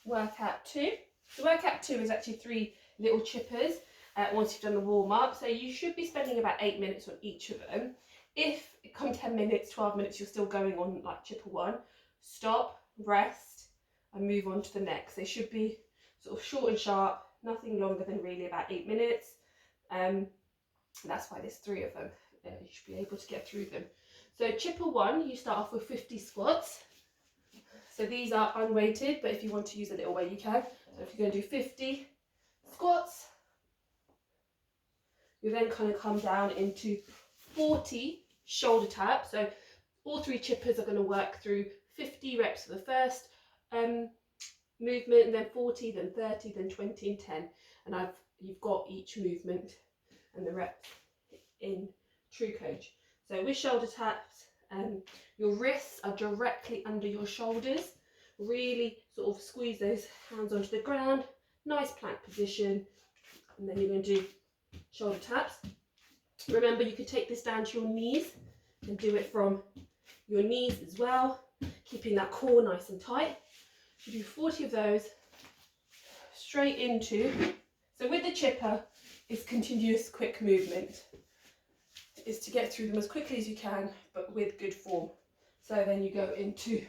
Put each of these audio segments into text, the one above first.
workout 2. So workout 2 is actually 3 little chippers once you've done the warm-up. So you should be spending about 8 minutes on each of them. If come 10 minutes, 12 minutes, you're still going on like chipper 1, stop, rest, and move on to the next. They should be sort of short and sharp, nothing longer than really about 8 minutes. That's why there's 3 of them. You should be able to get through them. So chipper 1, you start off with 50 squats. So these are unweighted, but if you want to use a little weight, you can. So if you're going to do 50 squats, you then kind of come down into 40 shoulder taps. So all 3 chippers are going to work through 50 reps for the first movement, and then 40, then 30, then 20, and 10. And you've got each movement and the reps in TrueCoach. So with shoulder taps, your wrists are directly under your shoulders. Really sort of squeeze those hands onto the ground. Nice plank position. And then you're going to do shoulder taps. Remember, you could take this down to your knees and do it from your knees as well, keeping that core nice and tight. You do 40 of those straight into. So with the chipper, it's continuous quick movement. Is to get through them as quickly as you can, but with good form. So then you go into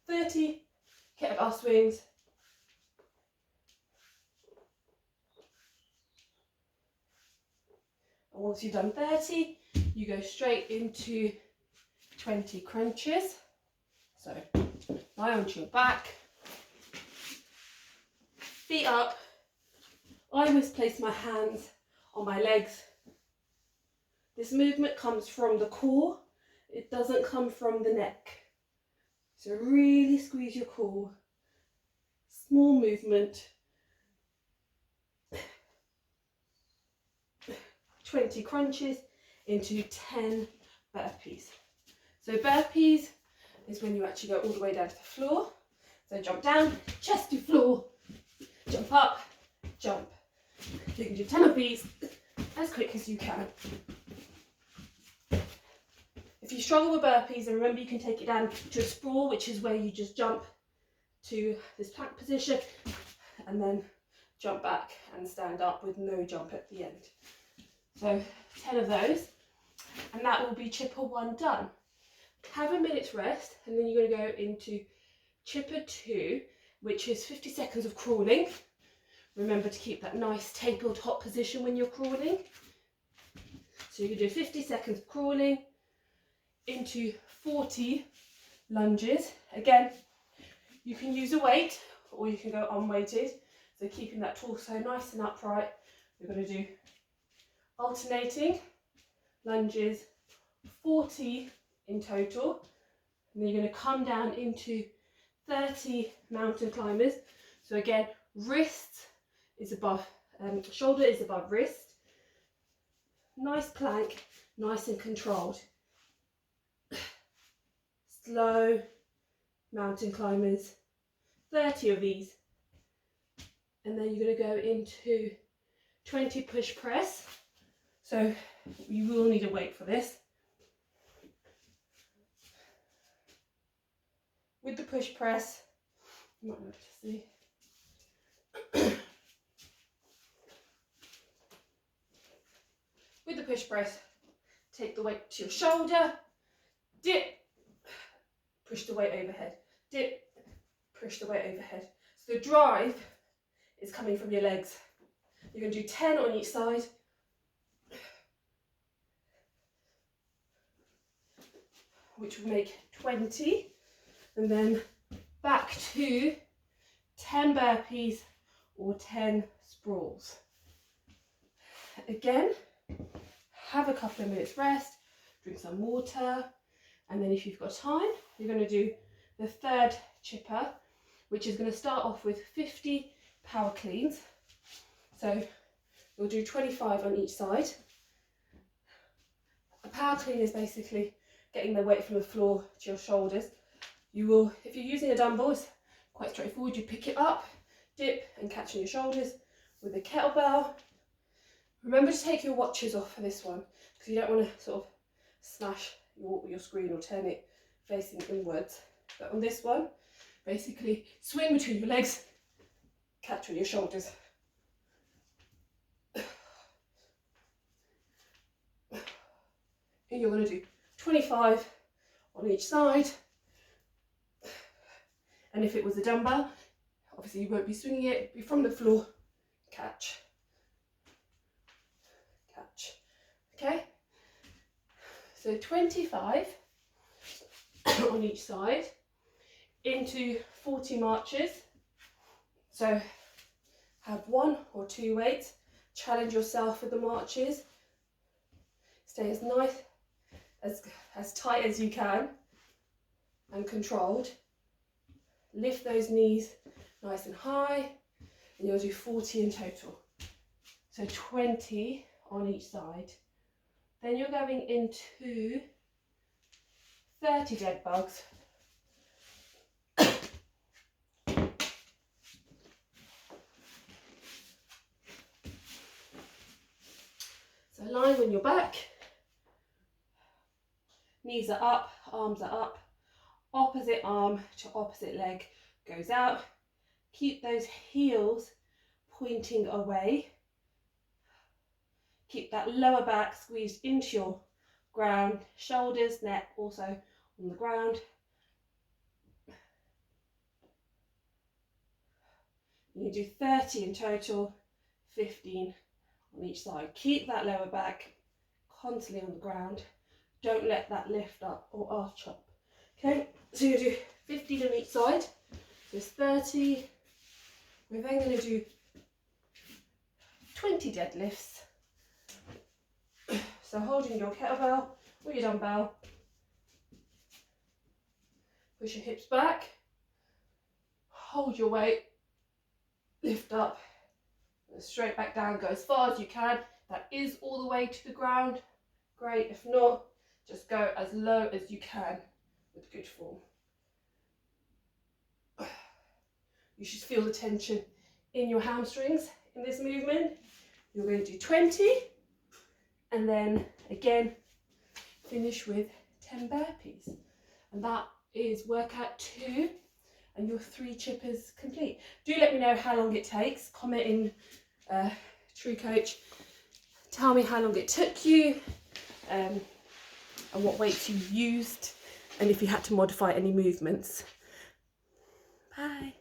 30 kettlebell swings. And once you've done 30, you go straight into 20 crunches. So lie onto your back, feet up. I always place my hands on my legs. This movement comes from the core, it doesn't come from the neck. So really squeeze your core. Small movement. 20 crunches into 10 burpees. So burpees is when you actually go all the way down to the floor. So jump down, chest to floor, jump up, jump. You can do 10 of these as quick as you can. If you struggle with burpees, then remember you can take it down to a sprawl, which is where you just jump to this plank position and then jump back and stand up with no jump at the end. So 10 of those, and that will be chipper 1 done. Have a minute's rest, and then you're going to go into chipper 2, which is 50 seconds of crawling. Remember to keep that nice tabletop position when you're crawling. So you can do 50 seconds of crawling into 40 lunges. Again, you can use a weight or you can go unweighted. So keeping that torso nice and upright. We're going to do alternating lunges, 40 in total. And then you're going to come down into 30 mountain climbers. So again, wrist is above, shoulder is above wrist. Nice plank, nice and controlled. Slow mountain climbers, 30 of these. And then you're going to go into 20 push press. So you will need a weight for this. With the push press, you might be able to see. With the push press, take the weight to your shoulder, dip, push the weight overhead, dip, push the weight overhead. So the drive is coming from your legs. You're going to do 10 on each side. Which will make 20. And then back to 10 burpees or 10 sprawls. Again, have a couple of minutes rest, drink some water, and then if you've got time, you're going to do the third chipper, which is going to start off with 50 power cleans. So you'll do 25 on each side. A power clean is basically getting the weight from the floor to your shoulders. You will, if you're using a dumbbell, it's quite straightforward. You pick it up, dip, and catch on your shoulders. With a kettlebell, remember to take your watches off for this one, because you don't want to sort of smash your screen or turn it facing inwards. But on this one, basically swing between your legs, catch on your shoulders. And you're going to do 25 on each side. And if it was a dumbbell, obviously you won't be swinging it, it'll be from the floor, catch, catch. Okay, so 25 on each side into 40 marches. So have 1 or 2 weights, challenge yourself with the marches, stay as nice, as tight as you can and controlled. Lift those knees nice and high, and you'll do 40 in total. So 20 on each side. Then you're going into 30 dead bugs. So lying on your back, knees are up, arms are up, opposite arm to opposite leg goes out. Keep those heels pointing away. Keep that lower back squeezed into your ground, shoulders, neck also on the ground. You do 30 in total, 15 on each side. Keep that lower back constantly on the ground. Don't let that lift up or arch up. Okay, so you do 15 on each side. So it's 30. We're then going to do 20 deadlifts. So holding your kettlebell or your dumbbell, push your hips back, hold your weight, lift up, and straight back down, go as far as you can. That is all the way to the ground, great. If not, just go as low as you can with good form. You should feel the tension in your hamstrings in this movement. You're going to do 20 and then again finish with 10 burpees. And that is workout 2 and your 3 chippers complete. Do let me know how long it takes. Comment in True Coach. Tell me how long it took you and what weights you used and if you had to modify any movements. Bye.